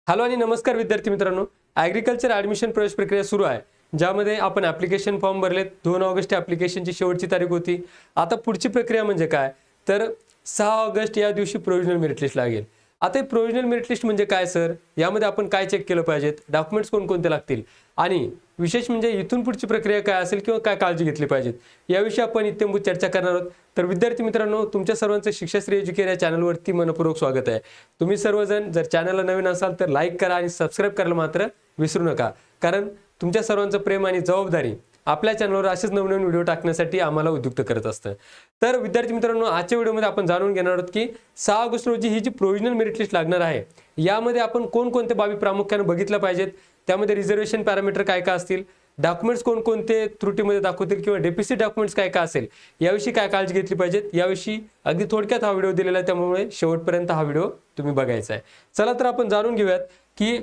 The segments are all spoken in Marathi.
हॅलो आणि नमस्कार विद्यार्थी मित्रांनो, ॲग्रिकल्चर ॲडमिशन प्रवेश प्रक्रिया सुरू आहे, ज्यामध्ये आपण ॲप्लिकेशन फॉर्म भरलेत. 2 ऑगस्ट ॲप्लिकेशनची शेवटची तारीख होती. आता पुढची प्रक्रिया म्हणजे काय, तर 6 ऑगस्ट या दिवशी प्रोव्हिजनल मेरिट लिस्ट लागेल. आता प्रोव्हिजनल मेरिट लिस्ट म्हणजे काय सर, यामध्ये आपण काय चेक केलं पाहिजेत, डॉक्युमेंट्स कोणकोणते लागतील आणि विशेष म्हणजे इथून पुढची प्रक्रिया काय असेल किंवा काय काळजी घेतली पाहिजेत, याविषयी आपण इत्थंभूत चर्चा करणार आहोत. तर विद्यार्थी मित्रांनो, तुमच्या सर्वांचं शिक्षाश्री एज्युकेअर या चॅनलवरती मनपूर्वक स्वागत आहे. तुम्ही सर्वजण जर चॅनलला नवीन असाल तर लाईक करा आणि सबस्क्राईब करायला मात्र विसरू नका, कारण तुमच्या सर्वांचं प्रेम आणि जबाबदारी आपल्या चॅनलवर असेच नवनवीन व्हिडिओ टाकण्यासाठी आम्हाला उद्युक्त करत असतं. तर विद्यार्थी मित्रांनो, आजच्या व्हिडिओमध्ये आपण जाणून घेणार आहोत की 6 ऑगस्ट रोजी ही जी प्रोव्हिजनल मेरिट लिस्ट लागणार आहे, यामध्ये आपण कोणकोणते बाबी प्रामुख्याने बघितलं पाहिजेत, त्यामध्ये रिझर्वेशन पॅरामीटर काय काय असतील, डॉक्युमेंट्स कोणकोणते त्रुटीमध्ये दाखवतील किंवा डेफिसिट डॉक्युमेंट्स काय काय असेल, याविषयी काय काळजी घेतली पाहिजेत, याविषयी अगदी थोडक्यात हा व्हिडिओ दिलेला आहे. त्यामुळे शेवटपर्यंत हा व्हिडिओ तुम्ही बघायचा आहे. चला तर आपण जाणून घेऊयात की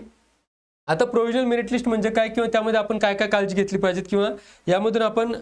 आता प्रोव्हिजनल मेरिट लिस्ट म्हणजे काय किंवा त्यामध्ये आपण काय काय काळजी घेतली पाहिजेत किंवा यामधून आपण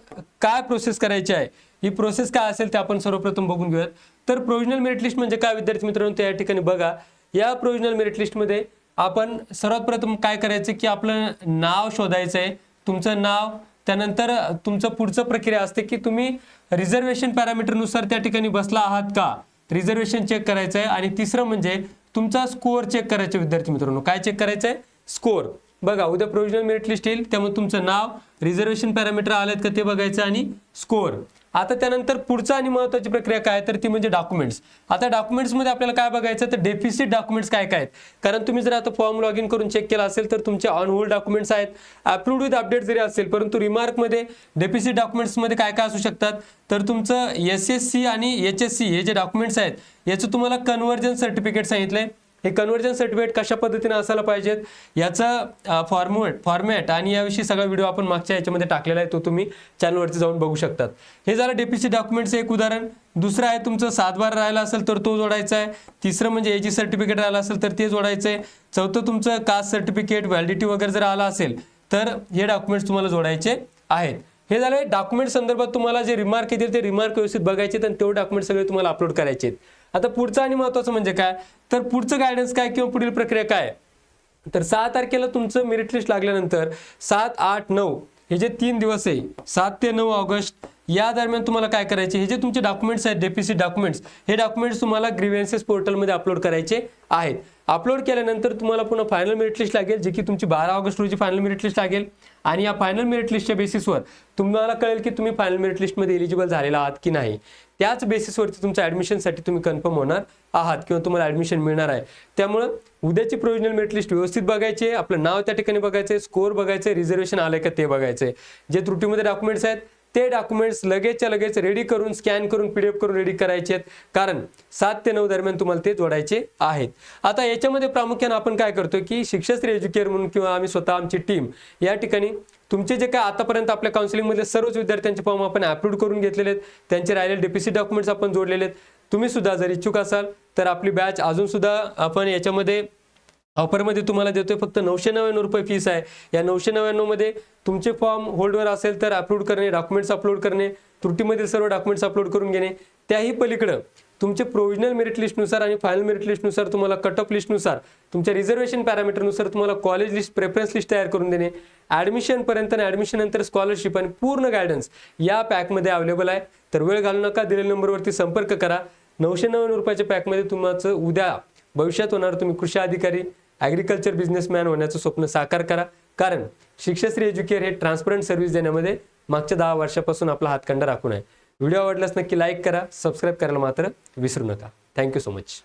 काय प्रोसेस करायची आहे, ही प्रोसेस काय असेल ते आपण सर्वप्रथम बघून घेऊयात. तर प्रोव्हिजनल मेरिट लिस्ट म्हणजे काय विद्यार्थी मित्रांनो, ते या ठिकाणी बघा. या प्रोव्हिजनल मेरिट लिस्टमध्ये आपण सर्वात प्रथम काय करायचं की आपलं नाव शोधायचं आहे, तुमचं नाव. त्यानंतर तुमचं पुढचं प्रक्रिया असते की तुम्ही रिझर्वेशन पॅरामीटरनुसार त्या ठिकाणी बसला आहात का, रिझर्वेशन चेक करायचं आहे. आणि तिसरं म्हणजे तुमचा स्कोअर चेक करायचा. विद्यार्थी मित्रांनो, काय चेक करायचं आहे, स्कोअर. बघा, उद्या प्रोव्हिजनल मेरिट लिस्ट येईल, त्यामुळे तुमचं नाव, रिझर्वेशन पॅरामीटर आलेत का ते बघायचं आणि स्कोअर. आता त्यानंतर पुढचा आणि महत्त्वाची प्रक्रिया काय, तर ती म्हणजे डॉक्युमेंट्स. आता डॉक्युमेंट्समध्ये आपल्याला काय बघायचं, तर डेफिसिट डॉक्युमेंट्स काय काय आहेत. कारण तुम्ही जर आता फॉर्म लॉग इन करून चेक केला असेल तर तुमचे ऑन होल्ड डॉक्युमेंट्स आहेत, अप्रूव्ड विथ अपडेट जरी असेल, परंतु रिमार्कमध्ये डेफिसिट डॉक्युमेंट्समध्ये काय काय असू शकतात, तर तुमचं SSC आणि HSC हे जे डॉक्युमेंट्स आहेत, याचं तुम्हाला कन्व्हर्जन सर्टिफिकेट सांगितलंय. हे कन्व्हर्जन सर्टिफिकेट कशा पद्धतीने असायला पाहिजेत, याचा फॉर्मॅट आणि याविषयी सगळा व्हिडिओ आपण मागच्या याच्यामध्ये टाकलेला आहे, तो तुम्ही चॅनलवरती जाऊन बघू शकतात. हे झालं डेफिसिट डॉक्युमेंट्स एक उदाहरण. दुसरं आहे तुमचं 7/12 राहिला असेल तर तो जोडायचा आहे. तिसरं म्हणजे AG सर्टिफिकेट राहिला असेल तर ते जोडायचं आहे. चौथं तुमचं कास्ट सर्टिफिकेट, व्हॅलिडिटी वगैरे जर आला असेल तर हे डॉक्युमेंट्स तुम्हाला जोडायचे आहेत. हे झाले डॉक्युमेंट संदर्भात तुम्हाला जे रिमार्क येतील ते रिमार्क व्यवस्थित बघायचे आणि तेवढे डॉक्युमेंट सगळे तुम्हाला अपलोड करायचे आहेत. आता पुढचं आणि महत्त्वाचं म्हणजे काय, तर पुढचं गायडन्स काय किंवा पुढील प्रक्रिया काय, तर 6 तारखेला तुमचं मेरिट लिस्ट लागल्यानंतर 7, 8, 9 हे जे 3 दिवस आहे, 7 ते 9 ऑगस्ट या दरम्यान तुम्हाला काय करायचे, हे जे तुमचे डॉक्युमेंट्स आहेत डेफिसिट डॉक्युमेंट्स, हे डॉक्युमेंट्स तुम्हाला ग्रीव्हन्सेस पोर्टलमध्ये अपलोड करायचे आहेत. अपलोड केल्यानंतर तुम्हाला पुन्हा फायनल मेरिट लिस्ट लागेल, जे की तुमची 12 ऑगस्ट रोजी फायनल मेरिट लिस्ट लागेल. आणि या फायनल मेरिट लिस्टच्या बेसिसवर तुम्हाला कळेल की तुम्ही फायनल मेरिट लिस्टमध्ये एलिजिबल झालेला आहात की नाही. त्याच बेसिसवरती तुमच्या ॲडमिशनसाठी तुम्ही कन्फर्म होणार आहात किंवा तुम्हाला ॲडमिशन मिळणार आहे. त्यामुळं उद्याची प्रोव्हिजनल मेरिट लिस्ट व्यवस्थित बघायची आहे, आपलं नाव त्या ठिकाणी बघायचं आहे, स्कोअर बघायचं आहे, रिझर्वेशन आलं का ते बघायचं आहे. जे त्रुटीमध्ये डॉक्युमेंट्स आहेत ते डॉक्युमेंट्स लगेचच्या लगेच रेडी करून, स्कॅन करून, PDF करून रेडी करायचे आहेत, कारण 7 ते 9 दरम्यान तुम्हाला ते जोडायचे आहेत. आता याच्यामध्ये प्रामुख्याने आपण काय करतो की शिक्षाश्री एज्युकेअर म्हणून किंवा आम्ही स्वतः आमची टीम या ठिकाणी तुमचे जे काय आतापर्यंत आपल्या काउन्सिलिंगमध्ये सर्वच विद्यार्थ्यांचे फॉर्म आपण अप्रूव्ह करून घेतलेले आहेत, त्यांचे राहिलेले डेफिसिट डॉक्युमेंट्स आपण जोडलेले आहेत. तुम्ही सुद्धा जर इच्छुक असाल तर आपली बॅच अजून सुद्धा आपण याच्यामध्ये ऑफरमध्ये तुम्हाला देतोय. फक्त 999 रुपये फीस आहे. या 999 मध्ये तुमचे फॉर्म होल्डवर असेल तर अपलोड करणे, डॉक्युमेंट्स अपलोड करणे, त्रुटीमधील सर्व डॉक्युमेंट्स अपलोड करून घेणे. त्याही पलीकडं तुमचे प्रोव्हिजनल मेरिट लिस्टनुसार आणि फायनल मेरिट लिस्टनुसार तुम्हाला कट ऑफ लिस्टनुसार तुमच्या रिझर्वेशन पॅरामीटरनुसार तुम्हाला कॉलेज लिस्ट, प्रेफरन्स लिस्ट तयार करून देणे, ॲडमिशनपर्यंत आणि ॲडमिशननंतर स्कॉलरशिप आणि पूर्ण गायडन्स या पॅकमध्ये अवेलेबल आहे. तर वेळ घालू नका, दिलेल्या नंबरवरती संपर्क करा. 999 रुपयाच्या पॅकमध्ये तुमचं उद्या भविष्यात होणार तुम्ही कृषी अधिकारी, ॲग्रिकल्चर बिझनेसमॅन होण्याचं स्वप्न साकार करा. कारण शिक्षाश्री एज्युकेअर हे ट्रान्सपरंट सर्व्हिस देण्यामध्ये मागच्या 10 वर्षापासून आपला हातखंडा राखून आहे. व्हिडिओ आवडल्यास नक्की लाईक करा, सबस्क्राईब करायला मात्र विसरू नका. Thank you so much.